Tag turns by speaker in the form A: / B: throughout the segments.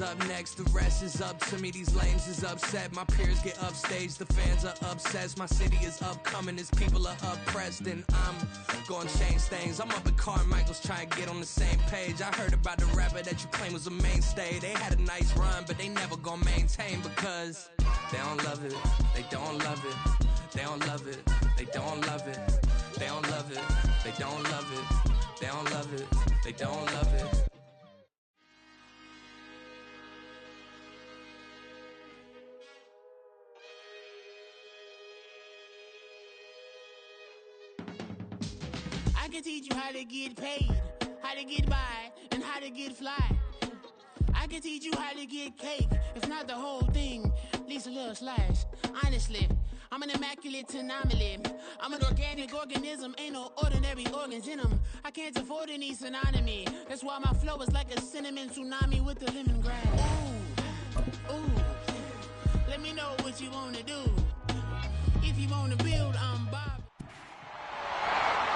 A: is up next, the rest is up to me. These lames is upset, my peers get upstaged, the fans are obsessed. My city is upcoming, his people are oppressed, and I'm gonna change things. I'm up at Carmichael's trying to get on the same page. I heard about the rapper that you claim was a mainstay. They had a nice run, but they never gonna maintain because they don't love it, they don't love it, they don't love it, they don't love it, they don't love it, they don't love it, they don't love it, they don't love it.
B: I can teach you how to get paid, how to get by, and how to get fly. I can teach you how to get cake, if not the whole thing, at least a little slice. Honestly, I'm an immaculate anomaly. I'm an organic organism, ain't no ordinary organs in them. I can't afford any synonymy. That's why my flow is like a cinnamon tsunami with the lemongrass. Ooh, ooh, let me know what you wanna do. If you wanna build, I'm Bob.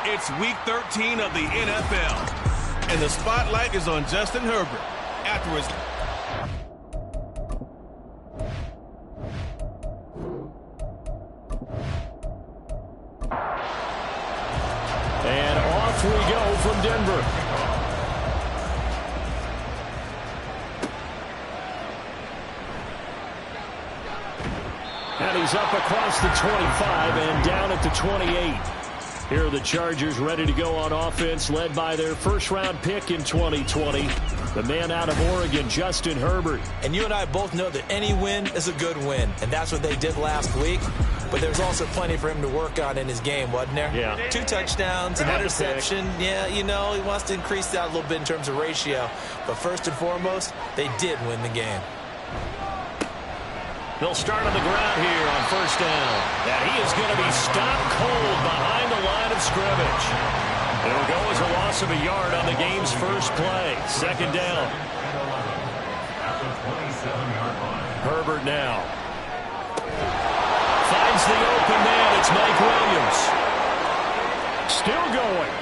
C: It's week 13 of the NFL, and the spotlight is on Justin Herbert. Afterwards,
D: and off we go from Denver. And he's up across the 25 and down at the 28. Here are the Chargers ready to go on offense, led by their first-round pick in 2020, the man out of Oregon, Justin Herbert.
E: And you and I both know that any win is a good win, and that's what they did last week. But there's also plenty for him to work on in his game, wasn't there?
D: Yeah.
E: 2 touchdowns, an interception. Yeah, you know, he wants to increase that a little bit in terms of ratio. But first and foremost, they did win the game.
D: They'll start on the ground here on first down. And he is going to be stopped cold behind the line of scrimmage. It'll go as a loss of a yard on the game's first play. Second down. Herbert now. Finds the open man. It's Mike Williams. Still going.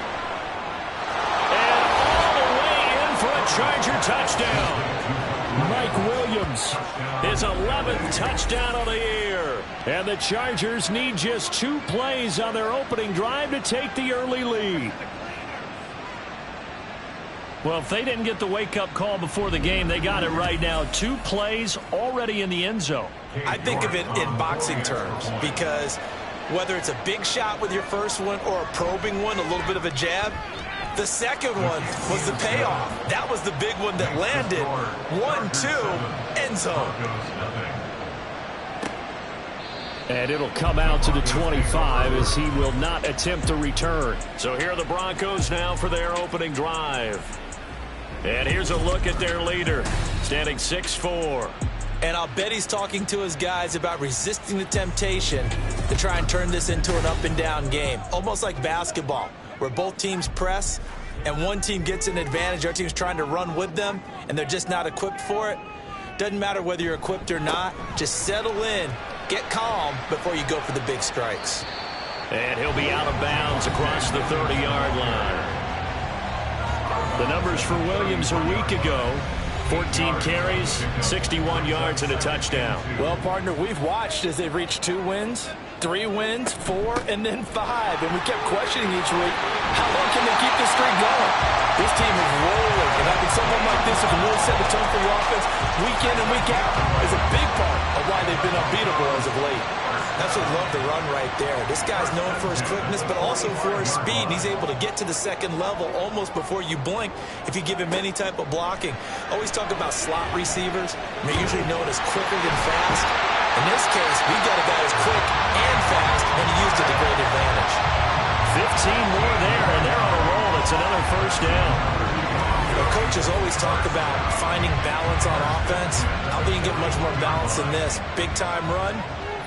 D: And all the way in for a Charger touchdown. Mike Williams, his 11th touchdown of the year. And the Chargers need just 2 plays on their opening drive to take the early lead. Well, if they didn't get the wake-up call before the game, they got it right now. 2 plays already in the end zone.
E: I think of it in boxing terms because whether it's a big shot with your first one or a probing one, a little bit of a jab, the second one was the payoff. That was the big one that landed. 1-2, end zone.
D: And it'll come out to the 25 as he will not attempt to return. So here are the Broncos now for their opening drive. And here's a look at their leader, standing 6'4".
E: And I'll bet he's talking to his guys about resisting the temptation to try and turn this into an up-and-down game, almost like basketball, where both teams press and one team gets an advantage, our team's trying to run with them, and they're just not equipped for it. Doesn't matter whether you're equipped or not. Just settle in, get calm before you go for the big strikes.
D: And he'll be out of bounds across the 30-yard line. The numbers for Williams a week ago: 14 carries, 61 yards, and a touchdown.
E: Well, partner, we've watched as they've reached 2 wins, 3 wins, 4, and then 5. And we kept questioning each week, how long can they keep this streak going? This team is rolling, and having someone like this who can really set the tone for your offense week in and week out is a big part of why they've been unbeatable as of late. That's what love the run right there. This guy's known for his quickness, but also for his speed. He's able to get to the second level almost before you blink if you give him any type of blocking. Always talk about slot receivers. They're usually known as quicker than fast. In this case, we've got a guy who's quick and fast, and he used it to great advantage.
D: 15 more there, and they're on a roll. It's another first down.
E: The coaches always talk about finding balance on offense. I don't think you get much more balance than this. Big-time run,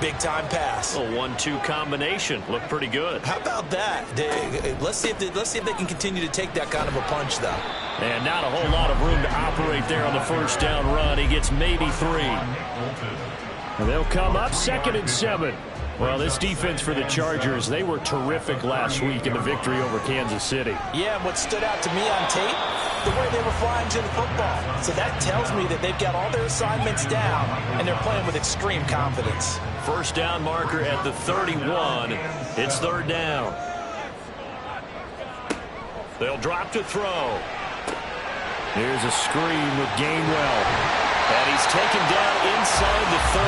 E: big-time pass.
D: A 1-2 combination. Looked pretty good.
E: How about that? Let's see if they can continue to take that kind of a punch, though.
D: And not a whole lot of room to operate there on the first down run. He gets maybe 3. And they'll come up 2nd and 7. Well, this defense for the Chargers, they were terrific last week in the victory over Kansas City.
E: Yeah, what stood out to me on tape, the way they were flying to the football. So that tells me that they've got all their assignments down, and they're playing with extreme confidence.
D: First down marker at the 31. It's third down. They'll drop to throw. Here's a screen with Gainwell. And he's taken down inside the 30.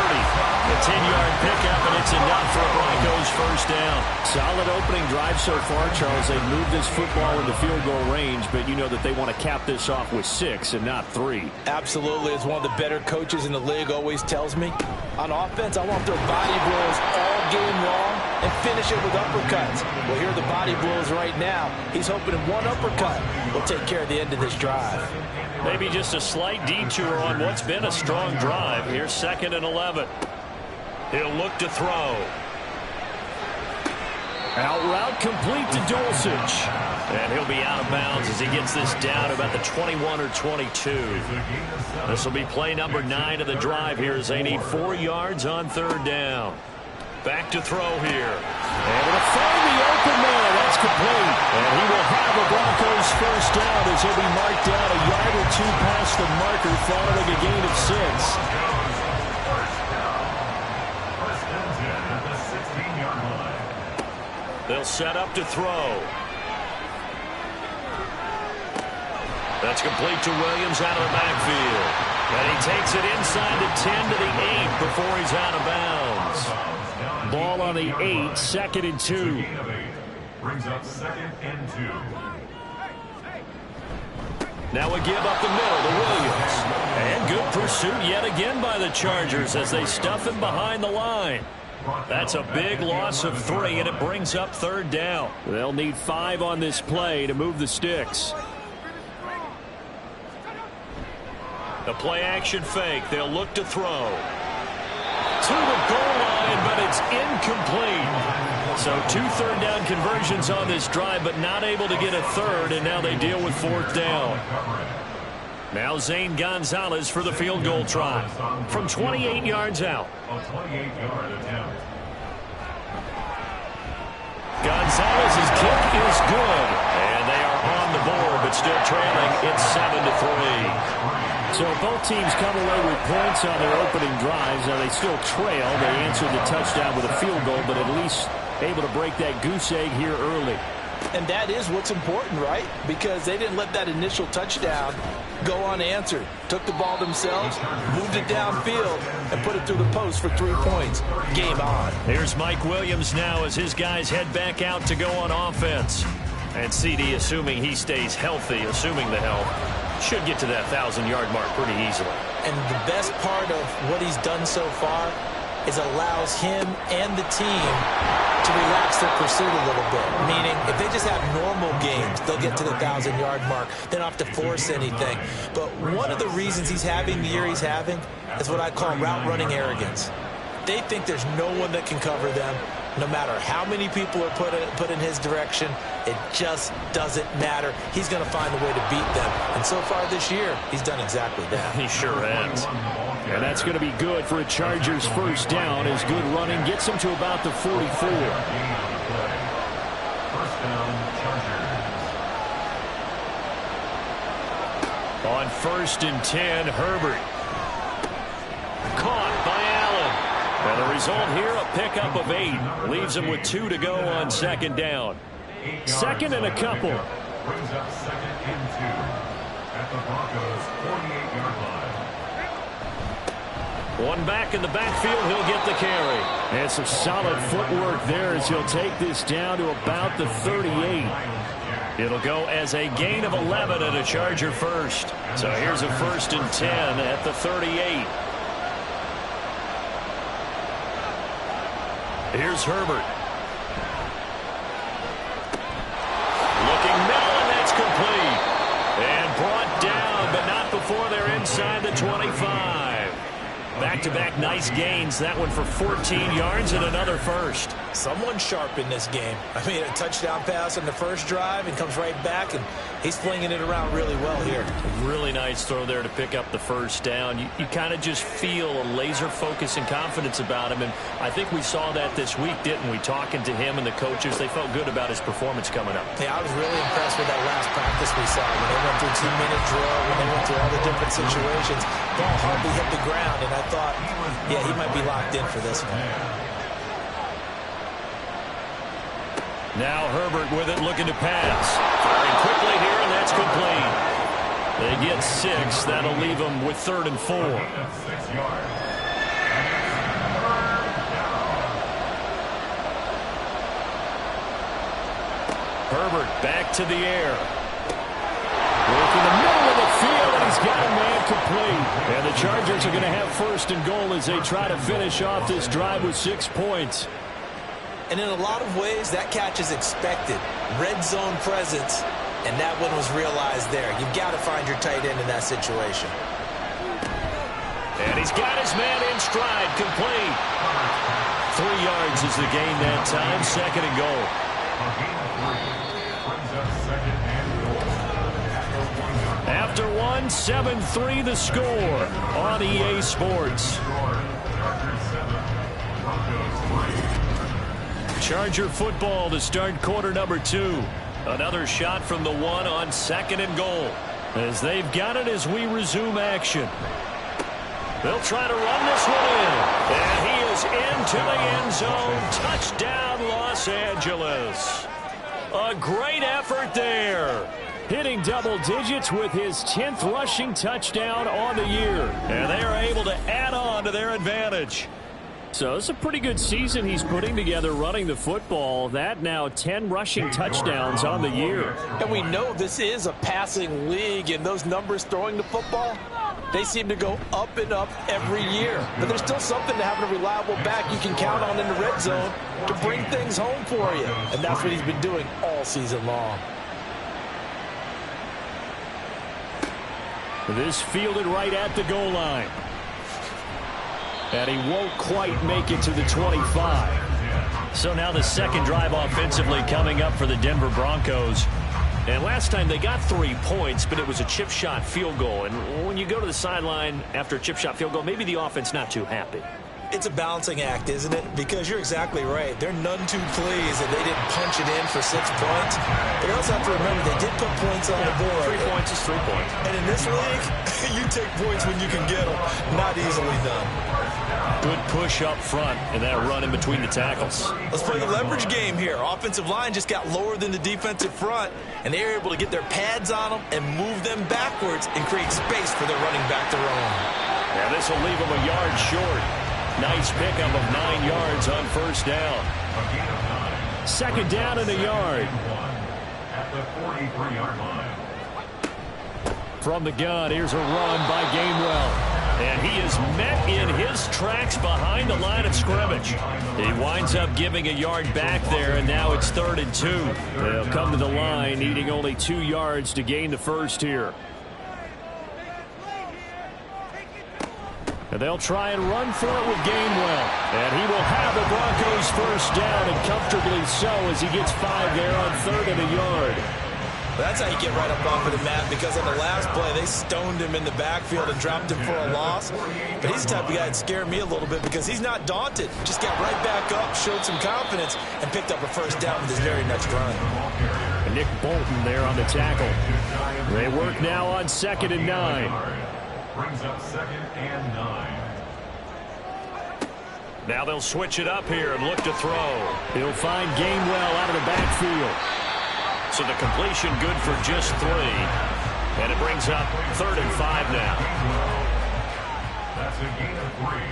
D: A 10-yard pickup, and it's enough for a Broncos first down. Solid opening drive so far, Charles. They've moved this football into field goal range, but you know that they want to cap this off with 6 and not 3.
E: Absolutely. As one of the better coaches in the league always tells me, on offense, I want their body blows all game long and finish it with uppercuts. Well, here are the body blows right now. He's hoping one uppercut will take care of the end of this drive.
D: Maybe just a slight detour on what's been a strong drive. Here's 2nd and 11. He'll look to throw. Out route complete to Dulcich. And he'll be out of bounds as he gets this down about the 21 or 22. This will be play number 9 of the drive here as they need 4 yards on third down. Back to throw here. Able to find the open man. That's complete. And he will have a Broncos first down as he'll be marked down a yard or 2 past the marker following a gain of 6. They'll set up to throw. That's complete to Williams out of the backfield. And he takes it inside the 10 to the 8 before he's out of bounds. Ball on the 8, 2nd and 2.
F: Brings up 2nd and 2.
D: Now a give up the middle to Williams. And good pursuit yet again by the Chargers as they stuff him behind the line. That's a big loss of 3, and it brings up third down. They'll need 5 on this play to move the sticks. The play action fake. They'll look to throw. To the goal line, but it's incomplete. So 2 third down conversions on this drive, but not able to get a third, and now they deal with 4th down. Now Zane Gonzalez for the field goal try from 28 yards out.
F: A 28-yard attempt.
D: Gonzalez's kick is good, and they are on the board, but still trailing. It's 7-3. So both teams come away with points on their opening drives. Now they still trail. They answered the touchdown with a field goal, but at least able to break that goose egg here early.
E: And that is what's important, right? Because they didn't let that initial touchdown go unanswered. Took the ball themselves, moved it downfield, and put it through the post for 3 points. Game on.
D: Here's Mike Williams now as his guys head back out to go on offense. And CD, assuming he stays healthy, assuming the health, should get to that 1,000-yard mark pretty easily.
E: And the best part of what he's done so far is allows him and the team to relax their pursuit a little bit. Meaning, if they just have normal games, they'll get to the 1,000-yard mark. They don't have to force anything. But one of the reasons he's having the year he's having is what I call route-running arrogance. They think there's no one that can cover them. No matter how many people are put in his direction, it just doesn't matter. He's going to find a way to beat them. And so far this year, he's done exactly that.
D: He sure has. And that's going to be good for a Chargers first down as good running gets him to about the 44.
F: First down, Chargers.
D: On 1st and 10, Herbert. Caught by Allen. And the result here, a pickup of 8. Leaves him with 2 to go on 2nd down. 2nd and a couple.
F: Brings up 2nd and 2 at the Broncos' 48-yard line.
D: One back in the backfield, he'll get the carry. And some solid footwork there as he'll take this down to about the 38. It'll go as a gain of 11 and a Charger first. So here's a 1st and 10 at the 38. Here's Herbert. Looking middle, and that's complete. And brought down, but not before they're inside the 25. Back-to-back nice gains. That one for 14 yards and another first.
E: Someone sharp in this game. I mean, a touchdown pass on the first drive and comes right back, and he's flinging it around really well here.
D: Really nice throw there to pick up the first down. You kind of just feel a laser focus and confidence about him, and I think we saw that this week, didn't we? Talking to him and the coaches, they felt good about his performance coming up.
E: Yeah, I was really impressed with that last practice we saw when they went through 2-minute drill, when they went through all the different situations. Ball hardly hit the ground, and I thought, yeah, he might be locked in for this one.
D: Now Herbert with it, looking to pass. Firing quickly here, and that's complete. They get 6. That'll leave them with 3rd and 4. Herbert back to the air. Look in the middle of the field, and he's got a man complete. And the Chargers are going to have 1st and goal as they try to finish off this drive with 6 points.
E: And in a lot of ways, that catch is expected. Red zone presence, and that one was realized there. You've got to find your tight end in that situation.
D: And he's got his man in stride, complete. 3 yards is the gain that time, 2nd and goal. After 1, 7-3 the score on EA Sports. Charger football to start quarter number 2. Another shot from the 1 on 2nd and goal. As they've got it as we resume action. They'll try to run this one in. And he is into the end zone. Touchdown, Los Angeles. A great effort there. Hitting double digits with his 10th rushing touchdown on the year. And they are able to add on to their advantage. So it's a pretty good season he's putting together running the football. That now 10 rushing touchdowns on the year.
E: And we know this is a passing league, and those numbers throwing the football, they seem to go up and up every year. But there's still something to having a reliable back you can count on in the red zone to bring things home for you. And that's what he's been doing all season long.
D: This fielded right at the goal line. And he won't quite make it to the 25. So now the second drive offensively coming up for the Denver Broncos. And last time they got 3 points, but it was a chip shot field goal. And when you go to the sideline after a chip shot field goal, maybe the offense not too happy.
E: It's a balancing act, isn't it? Because you're exactly right. They're none too pleased that they didn't punch it in for 6 points. But you also have to remember they did put points on the board.
D: 3 points is 3 points.
E: And in this league, you take points when you can get them. Not easily done.
D: Good push up front and that run in between the tackles.
E: Let's play the leverage game here. Offensive line just got lower than the defensive front, and they were able to get their pads on them and move them backwards and create space for their running back to run.
D: Yeah, this will leave them a yard short. Nice pickup of 9 yards on 1st down. 2nd down and a yard.
F: At the 43-yard line.
D: From the gun, here's a run by Gainwell. And he is met in his tracks behind the line of scrimmage. He winds up giving a yard back there, and now it's 3rd and 2. They'll come to the line, needing only 2 yards to gain the first here. And they'll try and run for it with Gainwell. And he will have the Broncos 1st down, and comfortably so as he gets 5 there on 3rd and a yard.
E: That's how you get right up off of the mat, because on the last play, they stoned him in the backfield and dropped him for a loss. But he's the type of guy that scared me a little bit because he's not daunted. Just got right back up, showed some confidence, and picked up a 1st down with his very next run.
D: And Nick Bolton there on the tackle. They work now on 2nd and 9.
F: Brings up 2nd and 9.
D: Now they'll switch it up here and look to throw. He'll find Gainwell out of the backfield. So the completion good for just 3. And it brings up 3rd and 5 now.
F: That's a gain of 3.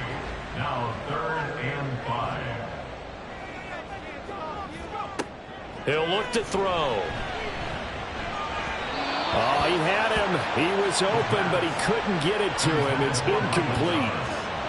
F: Now 3rd and 5.
D: He'll look to throw. Oh, he had him. He was open, but he couldn't get it to him. It's incomplete.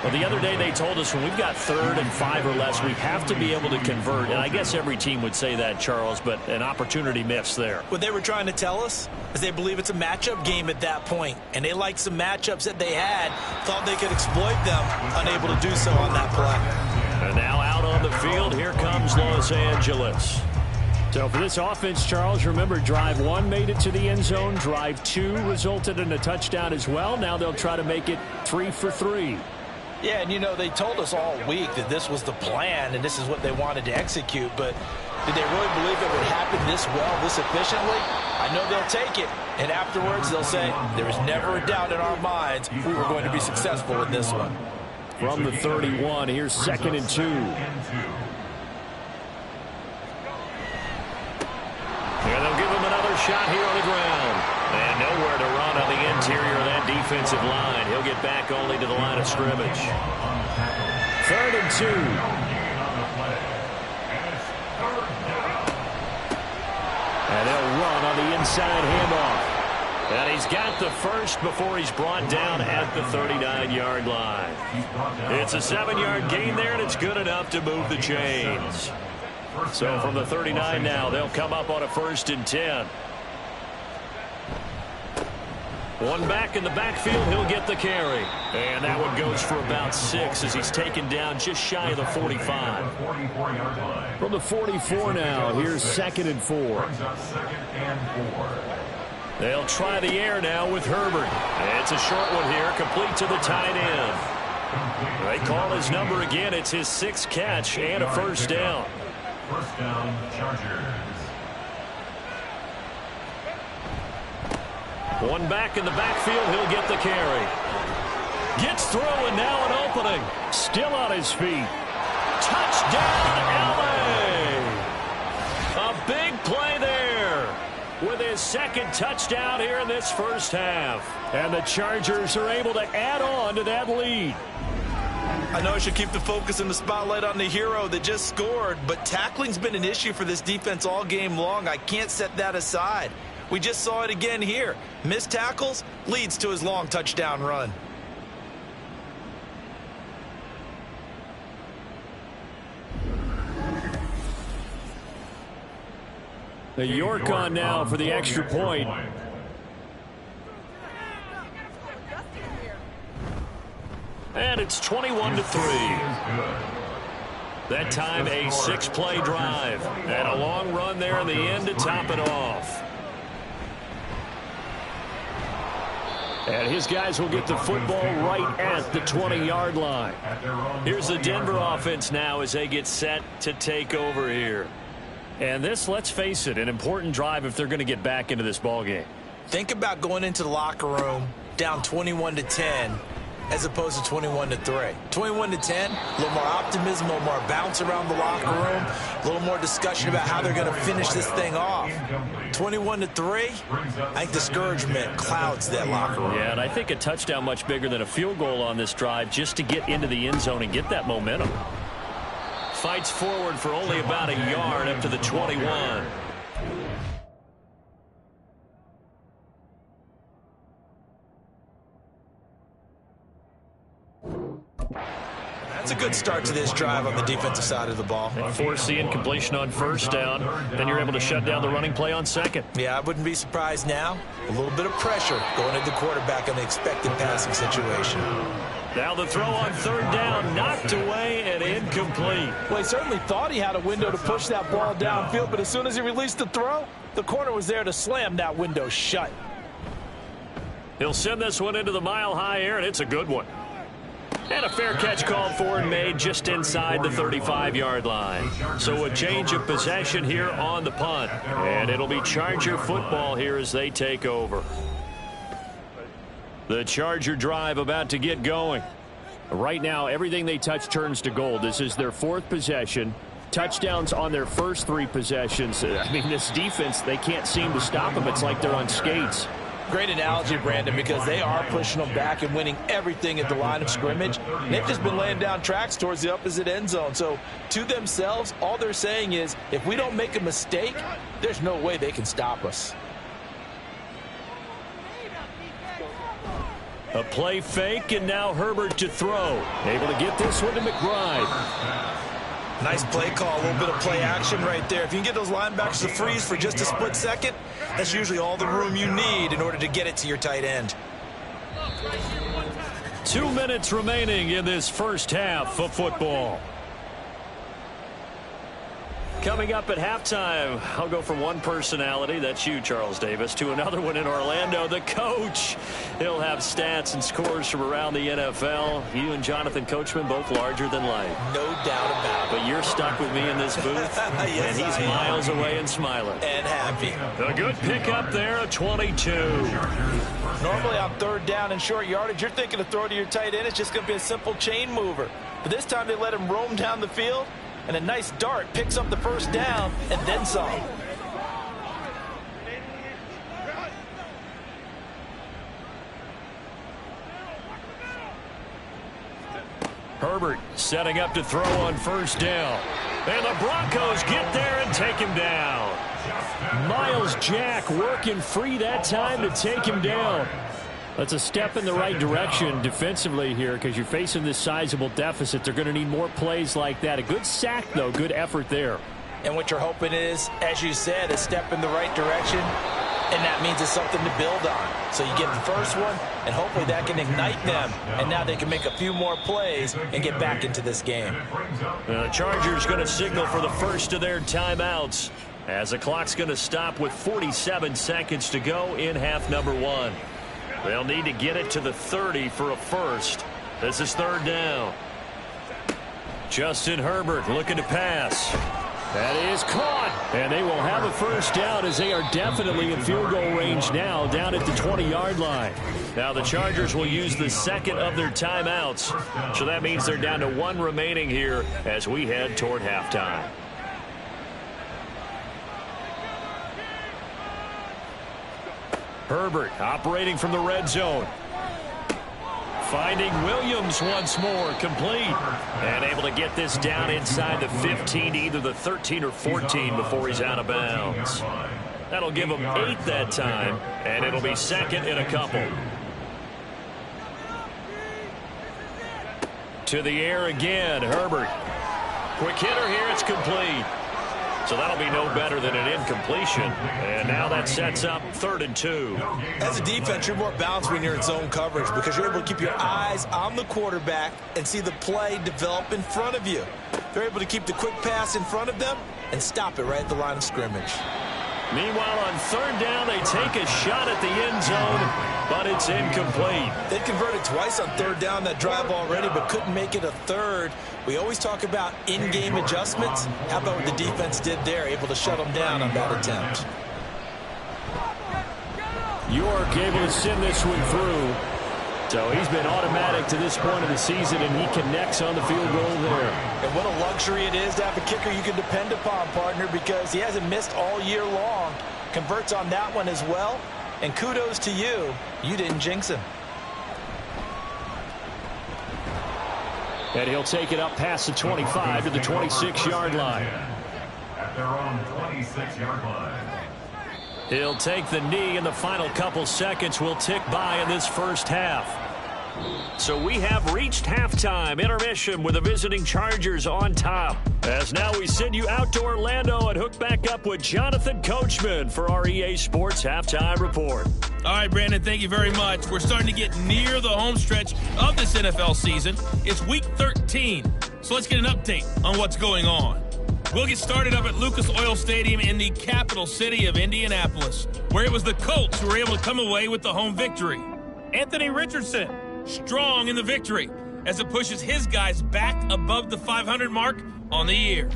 D: Well, the other day they told us when we've got 3rd and 5 or less, we have to be able to convert. And I guess every team would say that, Charles, but an opportunity missed there.
E: What they were trying to tell us is they believe it's a matchup game at that point. And they liked some matchups that they had, thought they could exploit them, unable to do so on that play.
D: And now out on the field, here comes Los Angeles. So for this offense, Charles, remember, drive 1 made it to the end zone. Drive 2 resulted in a touchdown as well. Now they'll try to make it 3 for 3.
E: Yeah, and, they told us all week that this was the plan and this is what they wanted to execute. But did they really believe it would happen this well, this efficiently? I know they'll take it. And afterwards, they'll say, there was never a doubt in our minds we were going to be successful in this one.
D: From the 31, here's 2nd and 2. And they'll give him another shot here on the ground. And nowhere to run on the interior of that defensive line. He'll get back only to the line of scrimmage. 3rd and 2. And they'll run on the inside handoff. And he's got the first before he's brought down at the 39-yard line. It's a 7-yard gain there, and it's good enough to move the chains. So from the 39 now, they'll come up on a 1st and 10. One back in the backfield, he'll get the carry. And that one goes for about 6 as he's taken down just shy of the 45. From the 44 now, here's 2nd and 4. They'll try the air now with Herbert. It's a short one here, complete to the tight end. They call his number again. It's his 6th catch and a 1st down.
F: 1st down, Chargers.
D: One back in the backfield, he'll get the carry. Gets through, and now an opening. Still on his feet. Touchdown, L.A. A big play there with his 2nd touchdown here in this first half. And the Chargers are able to add on to that lead.
E: I know I should keep the focus and the spotlight on the hero that just scored, but tackling's been an issue for this defense all game long. I can't set that aside. We just saw it again here. Missed tackles leads to his long touchdown run.
D: The York on now for the extra point. And it's 21-3. That time a 6-play drive. And a long run there in the end to top it off. And his guys will get the football right at the 20-yard line. Here's the Denver offense now as they get set to take over here. And this, let's face it, an important drive if they're going to get back into this ballgame.
E: Think about going into the locker room down 21-10 as opposed to 21-3. 21-10, a little more optimism, a little more bounce around the locker room, a little more discussion about how they're going to finish this thing off. 21-3, I think discouragement clouds that locker room.
D: Yeah, and I think a touchdown much bigger than a field goal on this drive just to get into the end zone and get that momentum. Fights forward for only about a yard up to the 21.
E: That's a good start to this drive on the defensive side of the ball.
D: They force the incompletion on 1st down. Then you're able to shut down the running play on 2nd.
E: Yeah, I wouldn't be surprised now. A little bit of pressure going at the quarterback in the expected passing situation.
D: Now the throw on 3rd down, knocked away and incomplete.
E: Well, he certainly thought he had a window to push that ball downfield, but as soon as he released the throw, the corner was there to slam that window shut.
D: He'll send this one into the mile-high air, and it's a good one. And a fair catch called for and made just inside the 35-yard line. So a change of possession here on the punt. And it'll be Charger football here as they take over. The Charger drive about to get going. Right now, everything they touch turns to gold. This is their 4th possession. Touchdowns on their first 3 possessions. I mean, this defense, they can't seem to stop them. It's like they're on skates.
E: Great analogy, Brandon, because they are pushing them back and winning everything at the line of scrimmage. They've just been laying down tracks towards the opposite end zone. So to themselves, all they're saying is, if we don't make a mistake, there's no way they can stop us.
D: A play fake, and now Herbert to throw. Able to get this one to McBride.
E: Nice play call, a little bit of play action right there. If you can get those linebackers to freeze for just a split second, that's usually all the room you need in order to get it to your tight end.
D: 2 minutes remaining in this first half of football. Coming up at halftime, I'll go from one personality, that's you, Charles Davis, to another one in Orlando, the coach. He'll have stats and scores from around the NFL. You and Jonathan Coachman, both larger than life.
E: No doubt about it.
D: But you're stuck with me in this booth,
E: yes,
D: and he's miles away and smiling.
E: And happy.
D: A good pickup there, a 22.
E: Normally on third down and short yardage, you're thinking to throw to your tight end. It's just going to be a simple chain mover. But this time they let him roam down the field, and a nice dart picks up the first down and then some.
D: Herbert setting up to throw on first down. And the Broncos get there and take him down. Miles Jack working free that time to take him down. That's a step in the right direction defensively here because you're facing this sizable deficit. They're going to need more plays like that. A good sack, though. Good effort there.
E: And what you're hoping is, as you said, a step in the right direction, and that means it's something to build on. So you get the first one, and hopefully that can ignite them, and now they can make a few more plays and get back into this game.
D: The Chargers going to signal for the first of their timeouts as the clock's going to stop with 47 seconds to go in half number one. They'll need to get it to the 30 for a first. This is third down. Justin Herbert looking to pass. That is caught. And they will have a first down as they are definitely in field goal range now down at the 20-yard line. Now the Chargers will use the second of their timeouts. So that means they're down to one remaining here as we head toward halftime. Herbert operating from the red zone. Finding Williams once more, complete. And able to get this down inside the 15 to either the 13 or 14 before he's out of bounds. That'll give him 8 that time, and it'll be second in a couple. To the air again, Herbert. Quick hitter here, it's complete. So that'll be no better than an incompletion. And now that sets up 3rd and 2.
E: As a defense, you're more balanced when you're in zone coverage because you're able to keep your eyes on the quarterback and see the play develop in front of you. They're able to keep the quick pass in front of them and stop it right at the line of scrimmage.
D: Meanwhile, on third down, they take a shot at the end zone, but it's incomplete.
E: They converted twice on third down that drive already, but couldn't make it a third. We always talk about in-game adjustments. How about what the defense did there, able to shut them down on that attempt?
D: York able to send this one through. So he's been automatic to this point of the season, and he connects on the field goal there.
E: And what a luxury it is to have a kicker you can depend upon, partner, because he hasn't missed all year long. Converts on that one as well. And kudos to you. You didn't jinx him.
D: And he'll take it up past the 25 to the 26-yard line.
F: At their own 26-yard line.
D: He'll take the knee, and the final couple seconds will tick by in this first half. So we have reached halftime, intermission with the visiting Chargers on top. As now we send you out to Orlando and hook back up with Jonathan Coachman for our EA Sports Halftime Report.
G: All right, Brandon, thank you very much. We're starting to get near the home stretch of this NFL season. It's Week 13, so let's get an update on what's going on. We'll get started up at Lucas Oil Stadium in the capital city of Indianapolis, where it was the Colts who were able to come away with the home victory. Anthony Richardson, strong in the victory as it pushes his guys back above the 500 mark on the year.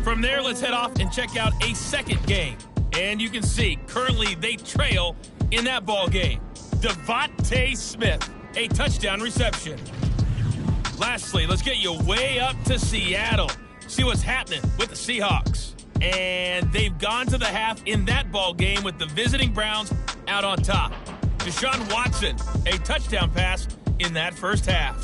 G: From there, let's head off and check out a second game. And you can see, currently they trail in that ball game. Devontae Smith, a touchdown reception. Lastly, let's get you way up to Seattle. See what's happening with the Seahawks. And they've gone to the half in that ball game with the visiting Browns out on top. Deshaun Watson, a touchdown pass in that first half.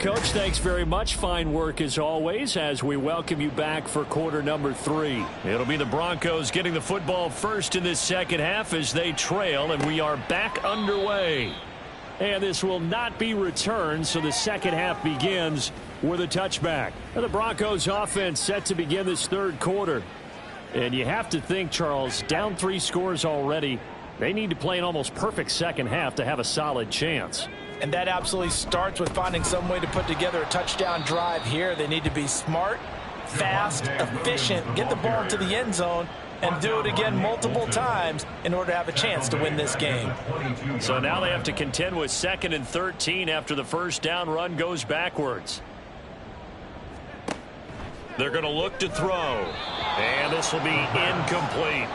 D: Coach. Thanks very much. Fine work as always as we welcome you back for quarter number 3. It'll be the Broncos getting the football first in this second half as they trail, and we are back underway. And this will not be returned, so the second half begins with a touchback. And the Broncos offense set to begin this third quarter. And you have to think, Charles, down 3 scores already. They need to play an almost perfect second half to have a solid chance.
E: And that absolutely starts with finding some way to put together a touchdown drive here. They need to be smart, fast, efficient, get the ball to the end zone, and do it again multiple times in order to have a chance to win this game.
D: So now they have to contend with 2nd and 13 after the first down run goes backwards. They're going to look to throw, and this will be incomplete.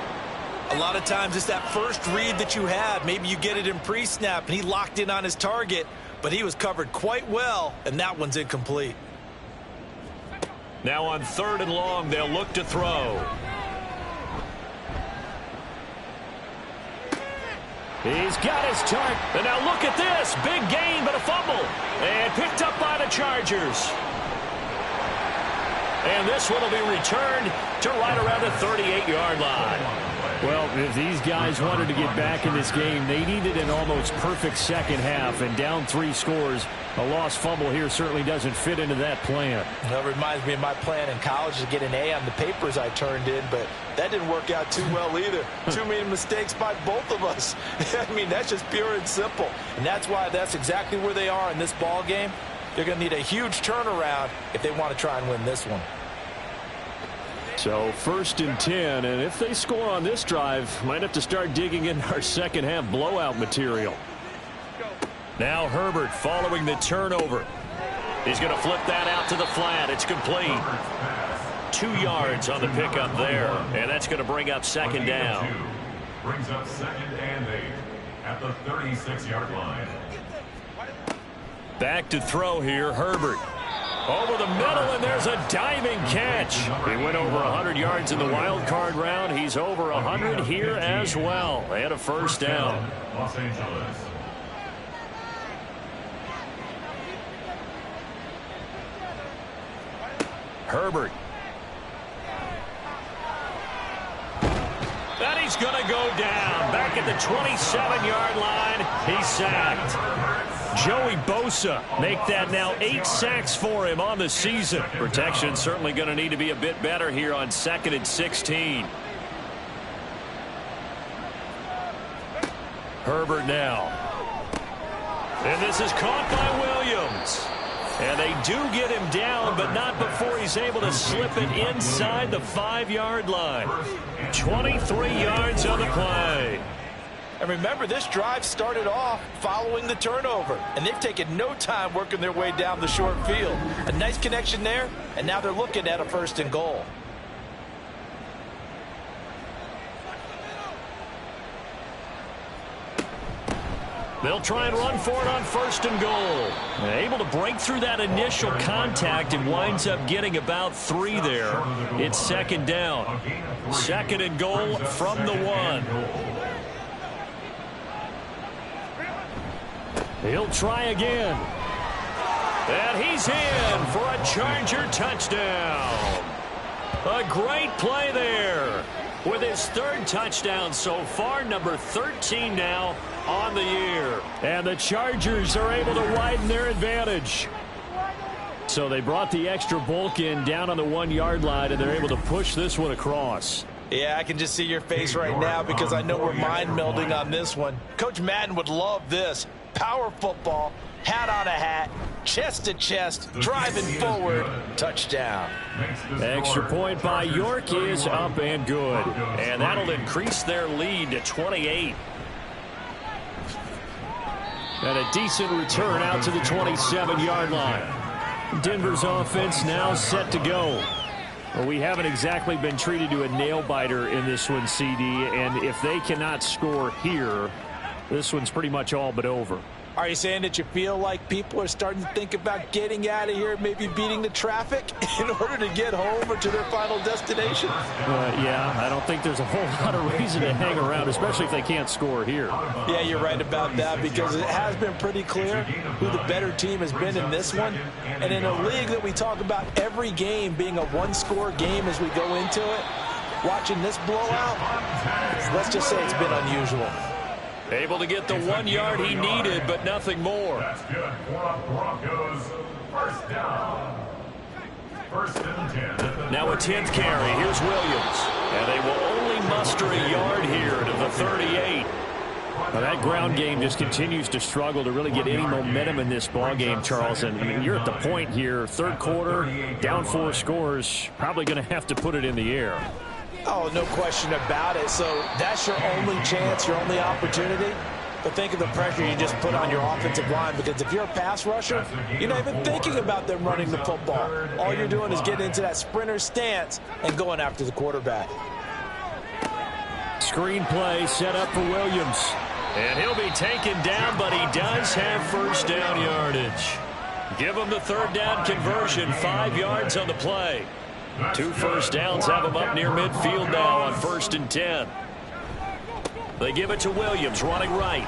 E: A lot of times it's that first read that you have. Maybe you get it in pre-snap, and he locked in on his target, but he was covered quite well, and that one's incomplete.
D: Now on 3rd and long, they'll look to throw. He's got his target. And now look at this. Big gain, but a fumble. And picked up by the Chargers. And this one will be returned to right around the 38-yard line. Well, if these guys wanted to get back in this game, they needed an almost perfect second half. And down 3 scores, a lost fumble here certainly doesn't fit into that plan.
E: That reminds me of my plan in college to get an A on the papers I turned in, but that didn't work out too well either. Too many mistakes by both of us. I mean, that's just pure and simple. And that's why that's exactly where they are in this ball game. They're going to need a huge turnaround if they want to try and win this one.
D: So 1st and 10, and if they score on this drive, might have to start digging in our second half blowout material. Now Herbert following the turnover. He's going to flip that out to the flat. It's complete. 2 yards on the pickup there, and that's going to bring up 2nd down.
F: Brings up 2nd and 8 at the 36-yard line.
D: Back to throw here, Herbert. Over the middle, and there's a diving catch. He went over 100 yards in the wild card round. He's over 100 here as well. And a first down.
F: Los Angeles.
D: Herbert. And he's going to go down. Back at the 27-yard line. He's sacked. Joey Bosa make that now 8 sacks for him on the season. Protection certainly going to need to be a bit better here on 2nd and 16. Herbert now. And this is caught by Williams. And they do get him down, but not before he's able to slip it inside the 5-yard line. 23 yards on the play.
E: And remember, this drive started off following the turnover, and they've taken no time working their way down the short field. A nice connection there, and now they're looking at a 1st and goal.
D: They'll try and run for it on 1st and goal. Able to break through that initial contact and winds up getting about 3 there. It's 2nd down. 2nd and goal from the 1. He'll try again. And he's in for a Charger touchdown. A great play there. With his 3rd touchdown so far, number 13 now on the year. And the Chargers are able to widen their advantage. So they brought the extra bulk in down on the 1-yard line, and they're able to push this one across.
E: Yeah, I can just see your face right now because I know we're mind melding on this one. Coach Madden would love this. Power football, hat on a hat, chest to chest, driving forward, touchdown.
D: Extra point by York is up and good. And that'll increase their lead to 28. And a decent return out to the 27-yard line. Denver's offense now set to go. Well, we haven't exactly been treated to a nail-biter in this one, CD. And if they cannot score here, this one's pretty much all but over.
E: Are you saying that you feel like people are starting to think about getting out of here, maybe beating the traffic in order to get home or to their final destination?
D: Yeah, I don't think there's a whole lot of reason to hang around, especially if they can't score here.
E: Yeah, you're right about that, because it has been pretty clear who the better team has been in this one. And in a league that we talk about every game being a one-score game as we go into it, watching this blowout, let's just say it's been unusual.
D: Able to get the 1 yard he needed, but nothing more.
F: That's good for the Broncos. First down. First and 10.
D: Now a 10th carry. Here's Williams. And they will only muster a yard here to the 38. Well, that ground game just continues to struggle to really get any momentum in this ball game, Charles. And you're at the point here, third quarter, down 4 scores, probably going to have to put it in the air.
E: Oh, no question about it. So that's your only chance, your only opportunity. But think of the pressure you just put on your offensive line, because if you're a pass rusher, you're not even thinking about them running the football. All you're doing is getting into that sprinter stance and going after the quarterback.
D: Screen play set up for Williams. And he'll be taken down, but he does have first down yardage. Give him the third down conversion, 5 yards on the play. 2 first downs have him up near midfield now on 1st and 10. They give it to Williams, running right.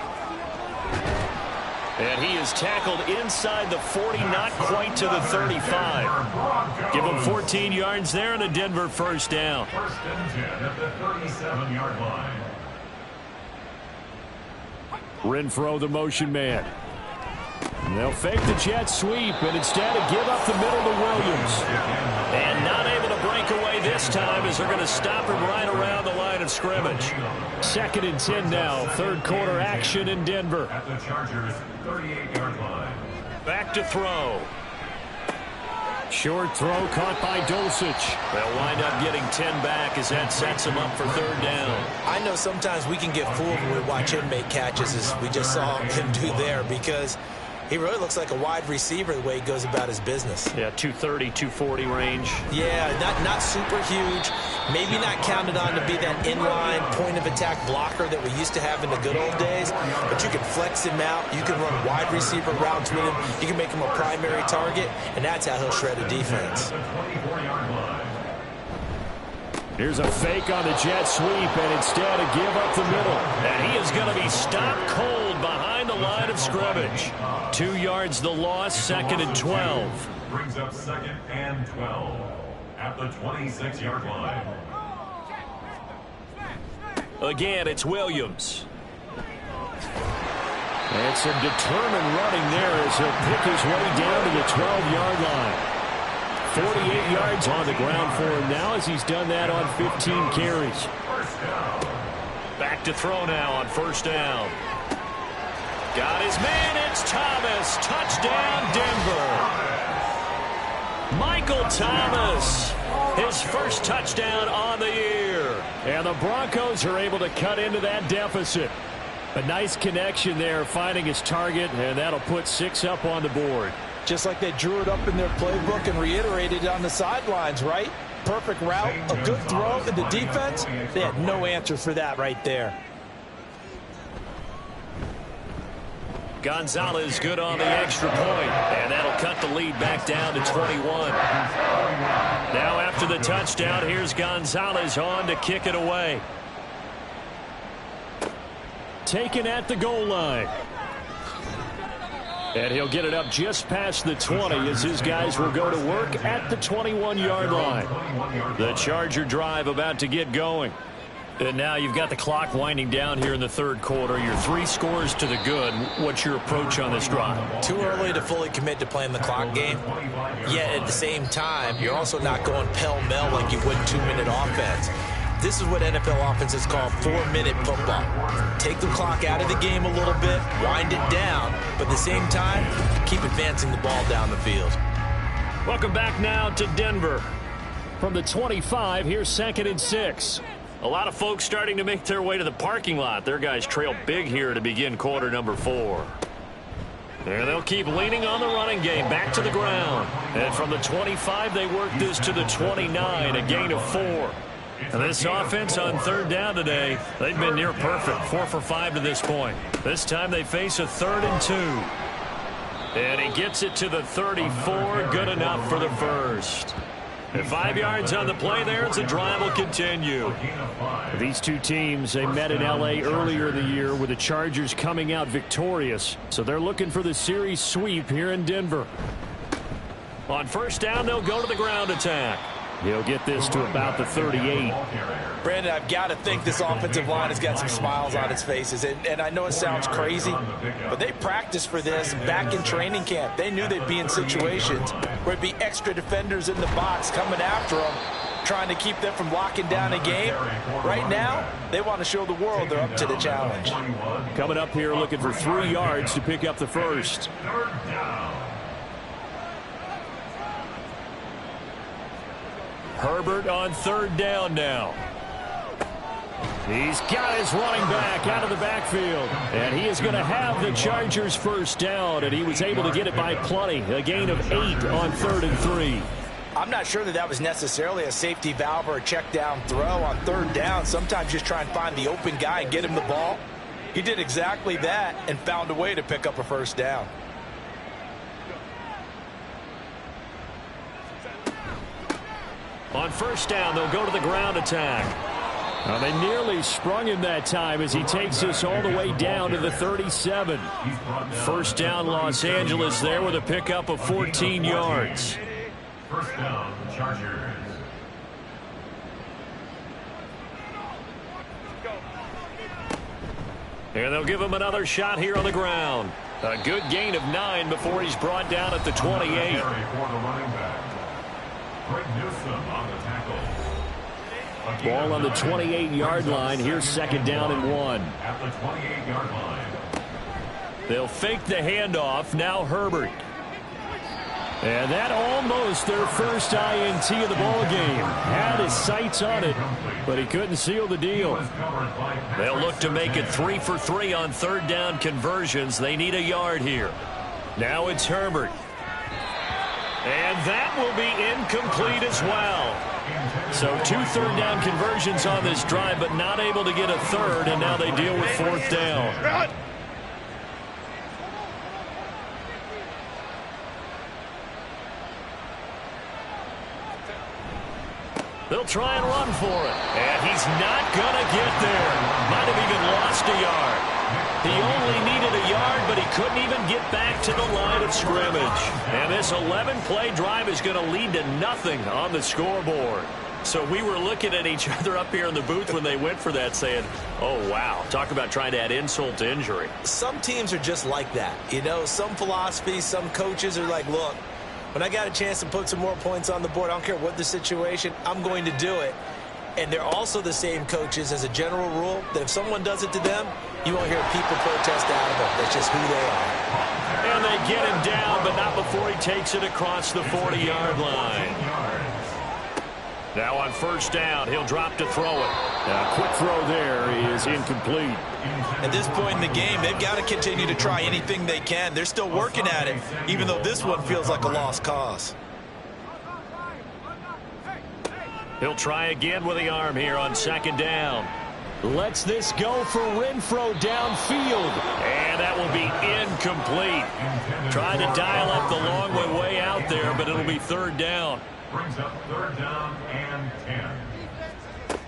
D: And he is tackled inside the 40, not quite to the 35. Give him 14 yards there and a Denver first down.
F: First and 10 at the 37-yard line.
D: Renfro, the motion man. And they'll fake the jet sweep and instead give up the middle to Williams. And not able to break away this time as they're going to stop him right around the line of scrimmage. 2nd and 10 now. Third quarter action in Denver.
F: At the Chargers' 38-yard line.
D: Back to throw. Short throw caught by Dulcich. They'll wind up getting 10 back as that sets him up for third down.
E: I know sometimes we can get fooled when we watch him make catches, as we just saw him do there, because he really looks like a wide receiver the way he goes about his business.
D: Yeah, 230, 240 range.
E: Yeah, not super huge. Maybe not counted on to be that inline point-of-attack blocker that we used to have in the good old days. But you can flex him out. You can run wide receiver routes with him. You can make him a primary target, and that's how he'll shred a defense.
D: Here's a fake on the jet sweep, and instead a give up the middle. And he is going to be stopped cold behind the line of scrimmage. 2 yards the loss, 2nd and 12.
F: Brings up 2nd and 12 at the 26-yard line.
D: Again, it's Williams. And some determined running there as he'll pick his way down to the 12-yard line. 48 yards on the ground for him now as he's done that on 15 carries. Back to throw now on first down. Got his man, it's Thomas. Touchdown, Denver. Michael Thomas, his first touchdown on the year. And the Broncos are able to cut into that deficit. A nice connection there, finding his target, and that'll put 6 up on the board.
E: Just like they drew it up in their playbook and reiterated it on the sidelines, right? Perfect route, a good throw, and the defense, they had no answer for that right there.
D: Gonzalez good on the extra point, and that'll cut the lead back down to 21. Now after the touchdown, here's Gonzalez on to kick it away. Taken at the goal line. And he'll get it up just past the 20 as his guys will go to work at the 21-yard line. The Charger drive about to get going. And now you've got the clock winding down here in the third quarter. You're 3 scores to the good. What's your approach on this drive?
E: Too early to fully commit to playing the clock game. Yet at the same time, you're also not going pell-mell like you would 2-minute offense. This is what NFL offenses call 4-minute football. Take the clock out of the game a little bit, wind it down, but at the same time, keep advancing the ball down the field.
D: Welcome back now to Denver. From the 25, here's 2nd and 6. A lot of folks starting to make their way to the parking lot. Their guys trail big here to begin quarter number 4. And they'll keep leaning on the running game, back to the ground. And from the 25, they work this to the 29, a gain of 4. And this offense on third down today, they've been near perfect, 4 for 5 to this point. This time they face a 3rd and 2. And he gets it to the 34, good enough for the first. And 5 yards on the play there as the drive will continue.
H: These two teams, they met in L.A. earlier in the year with the Chargers coming out victorious. So they're looking for the series sweep here in Denver.
D: On first down, they'll go to the ground attack.
H: He'll get this to about the 38.
E: Brandon, I've got to think this offensive line has got some smiles on its faces. And I know it sounds crazy, but they practiced for this back in training camp. They knew they'd be in situations where it'd be extra defenders in the box coming after them, trying to keep them from locking down a game. Right now, they want to show the world they're up to the challenge.
H: Coming up here looking for 3 yards to pick up the first.
D: Herbert on third down now.
H: He's got his running back out of the backfield. And he is going to have the Chargers first down, and he was able to get it by plenty. A gain of 8 on 3rd and 3.
E: I'm not sure that was necessarily a safety valve or a check down throw on third down. Sometimes just try and find the open guy and get him the ball. He did exactly that and found a way to pick up a first down.
D: On first down, they'll go to the ground attack.
H: Now they nearly sprung him that time as he takes us all the way down to the 37.
D: First down, Los Angeles there with a pickup of 14 yards.
F: First down, Chargers.
D: And they'll give him another shot here on the ground. A good gain of 9 before he's brought down at the 28.
H: Ball on the 28-yard line. Here's second down and 1.
F: At the 28-yard line.
D: They'll fake the handoff. Now Herbert.
H: And that almost their first INT of the ball game. Had his sights on it, but he couldn't seal the deal.
D: They'll look to make it 3 for 3 on third down conversions. They need a yard here. Now it's Herbert. And that will be incomplete as well. So 2 third down conversions on this drive, but not able to get a third, and now they deal with fourth down. They'll try and run for it. And he's not going to get there. Might have even lost a yard. He only needed a yard, but he couldn't even get back to the line of scrimmage. And this 11-play drive is going to lead to nothing on the scoreboard. So we were looking at each other up here in the booth when they went for that saying, oh, wow, talk about trying to add insult to injury.
E: Some teams are just like that. You know, some philosophies, some coaches are like, look, when I got a chance to put some more points on the board, I don't care what the situation, I'm going to do it. And they're also the same coaches as a general rule that if someone does it to them, you won't hear people protest out of it. That's just who they are.
D: And they get him down, but not before he takes it across the 40-yard line. Now on first down, he'll drop to throw it.
H: A quick throw there is incomplete.
E: At this point in the game, they've got to continue to try anything they can. They're still working at it, even though this one feels like a lost cause.
D: He'll try again with the arm here on second down.
H: Lets this go for Renfrow downfield.
D: And that will be incomplete. Trying to dial up the long way out there, but it'll be third down.
F: Brings up third down and 10.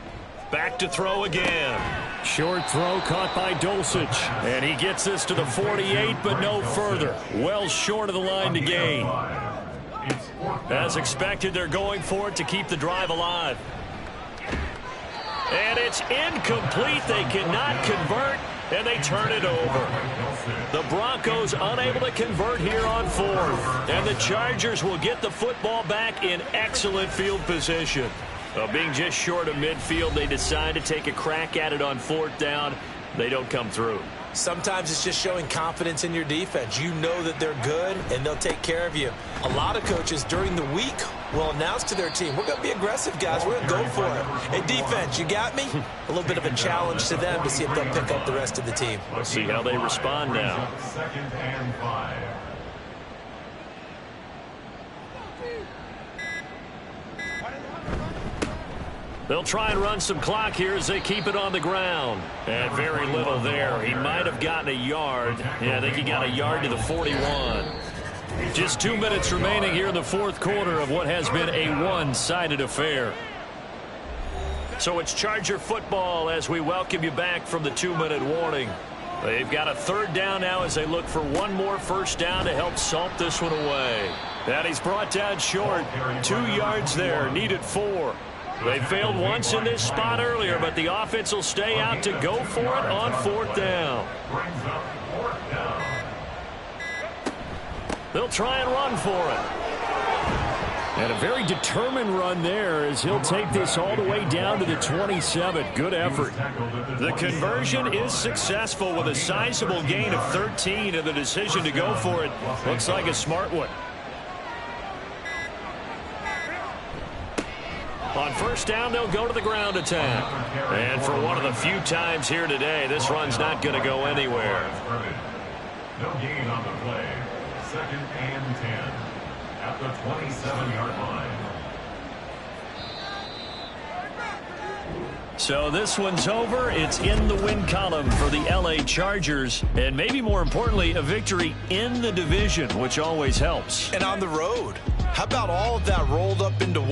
D: Back to throw again.
H: Short throw caught by Dulcich.
D: And he gets this to the 48, but no further. Well short of the line to gain. As expected, they're going for it to keep the drive alive. And it's incomplete. They cannot convert, and they turn it over. The Broncos unable to convert here on fourth. And the Chargers will get the football back in excellent field position. Being just short of midfield, they decide to take a crack at it on fourth down. They don't come through.
E: Sometimes it's just showing confidence in your defense. You know that they're good, and they'll take care of you. A lot of coaches during the week will announce to their team, we're going to be aggressive, guys. We're going to go for it. Hey, defense, you got me? A little bit of a challenge to them to see if they'll pick up the rest of the team.
D: We'll see how they respond now.
F: Second and 5.
H: They'll try and run some clock here as they keep it on the ground. And very little there. He might have gotten a yard. Yeah, I think he got a yard to the 41. Just 2 minutes remaining here in the fourth quarter of what has been a one-sided affair. So it's Charger football as we welcome you back from the 2-minute warning. They've got a third down now as they look for one more first down to help salt this one away. And he's brought down short. 2 yards there, needed 4. They failed once in this spot earlier, but the offense will stay out to go for it on fourth down. They'll try and run for it. And a very determined run there as he'll take this all the way down to the 27. Good effort. The conversion is successful with a sizable gain of 13, and the decision to go for it looks like a smart one. On first down, they'll go to the ground attack. And for one of the few times here today, this run's not going to go anywhere.
F: No gain on the play. 2nd and 10 at the 27-yard line.
H: So this one's over. It's in the win column for the LA Chargers. And maybe more importantly, a victory in the division, which always helps.
E: And on the road. How about all of that rolled up into one?